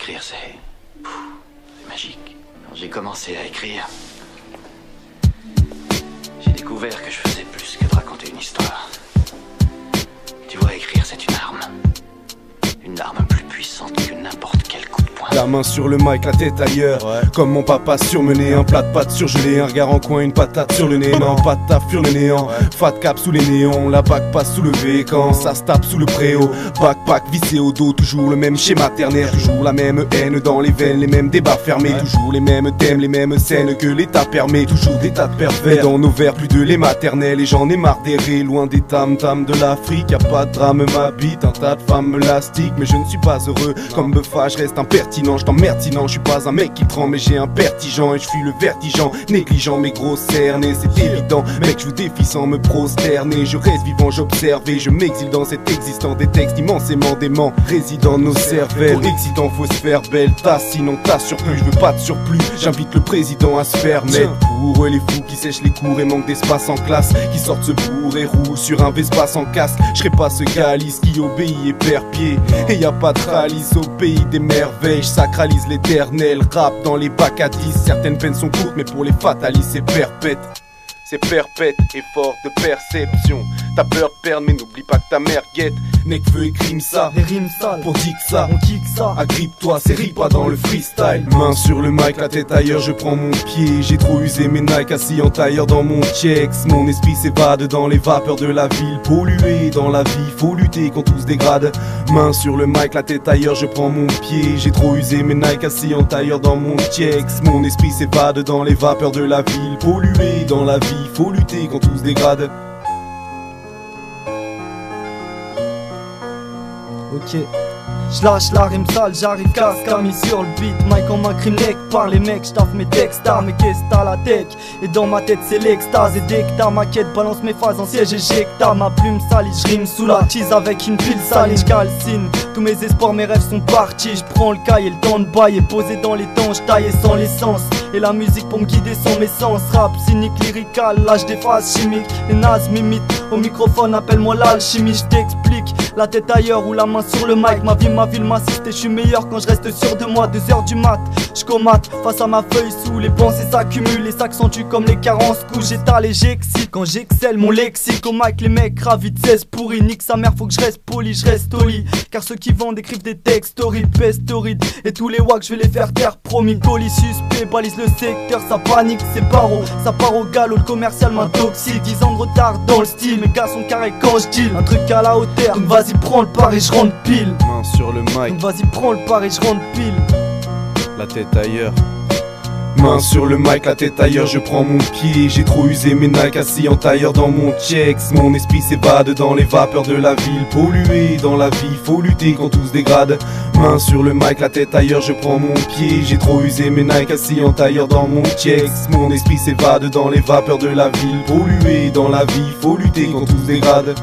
Écrire, c'est magique. Quand j'ai commencé à écrire, j'ai découvert que je faisais plus que de raconter une histoire. Tu vois, écrire, c'est une arme. Une arme plus puissante que n'importe quel coup de poing. La main sur le mic, la tête ailleurs, ouais. Comme mon papa surmené, un plat de pâtes surgelé, un regard en coin, une patate sur le nez. Non, pas de taf sur le néant, ouais. Fat cap sous les néons, la bague passe soulevée quand ça se tape sous le préau. Backpack vissé au dos, toujours le même schéma ternaire, toujours la même haine dans les veines, les mêmes débats fermés, ouais. Toujours les mêmes thèmes, les mêmes scènes que l'état permet, toujours des tas de pervers. Et dans nos verres, plus de lait maternel, et j'en ai marre d'errer, loin des tam-tams de l'Afrique. Y'a pas de drame, m'habite, un tas de femmes me l'astiquent, mais je ne suis pas heureux. Comme Buffa, je reste impertinent, je t'emmerde sinon, je suis pas un mec qui tremble, mais j'ai un vertigeant et je fuis le vertigeant, négligent mes gros cernés, c'est évident. Mec, je vous défie sans me prosterner, je reste vivant, j'observe et je m'exile dans cet existant, des textes immensément déments, résident nos cervelles. Trop excitant, faut se faire belle tasse, sinon tasse surplus, je veux pas de surplus, j'invite le président à se faire mettre. Pour eux les fous qui sèchent les cours et manquent d'espace en classe, qui sortent se bourrer roux sur un Vespa sans casque. Je serai pas ce calice qui obéit et perd pied, et y a pas de ralice au pays des merveilles. Je sacralise l'éternel, rap dans les bacs à 10. Certaines peines sont courtes mais pour les fatalistes c'est perpète. C'est perpète, effort de perception. T'as peur de perdre mais n'oublie pas que ta mère guette. Necfeu écrime ça, des rimes sales, pour dire que ça, on kick ça. Agrippe-toi, c'est pas dans le freestyle. Main sur le mic, la tête ailleurs, je prends mon pied. J'ai trop usé mes Nike assis en tailleur dans mon checks. Mon esprit s'évade dans les vapeurs de la ville. Pollué dans la vie, faut lutter quand tout se dégrade. Main sur le mic, la tête ailleurs, je prends mon pied. J'ai trop usé mes Nike assis en tailleur dans mon checks. Mon esprit s'évade dans les vapeurs de la ville. Pollué dans la vie, faut lutter quand tout se dégrade. Ok, j'lâche la rime sale, j'arrive casse-cami sur le beat. Mike en ma crime neck par les mecs, j'taffe mes textes, mais qu'est-ce t'as la tech. Et dans ma tête c'est l'extase, et dès que t'as ma quête, balance mes phases en siège, éjecte ma plume salie, j'rime sous la tease avec une pile saline, j'calcine. Tous mes espoirs, mes rêves sont partis, j'prends le cahier, le temps de bail, et posé dans les temps, j'taille sans l'essence. Et la musique pour me guider sans mes sens, rap, cynique, lyrical, lâche des phases chimiques. Les nazes m'imitent, au microphone, appelle-moi l'alchimie, j't'explique. La tête ailleurs ou la main sur le mic, ma ville m'assiste et je suis meilleur quand je reste sûr de moi. 2h du mat, je comate face à ma feuille sous les pensées s'accumulent et s'accentuent comme les carences coups. J'étale et j'excite quand j'excelle mon lexique. Au mic les mecs ravis de 16 pourris, nique sa mère, faut que je reste poli, je reste au lit. Car ceux qui vendent écrivent des textes horribles, peste horrible. Et tous les wacks je vais les faire taire, promis. Colis suspect, balise le secteur, ça panique, c'est paro. Ça part au galop, le commercial m'intoxique. 10 ans de retard dans le style, mes gars sont carrés quand je deal. Un truc à la hauteur, donc vas-y prends le pari, je rentre pile. Main sur le mic, donc vas-y prends le pari, je rentre pile. La tête ailleurs. Main sur le mic, la tête ailleurs, je prends mon pied. J'ai trop usé mes Nike assis en tailleur dans mon checks. Mon esprit s'évade dans les vapeurs de la ville. Pollué dans la vie, faut lutter quand tout se dégrade. Main sur le mic, la tête ailleurs, je prends mon pied. J'ai trop usé mes Nike assis en tailleur dans mon checks. Mon esprit s'évade dans les vapeurs de la ville. Pollué dans la vie, faut lutter quand tout se dégrade.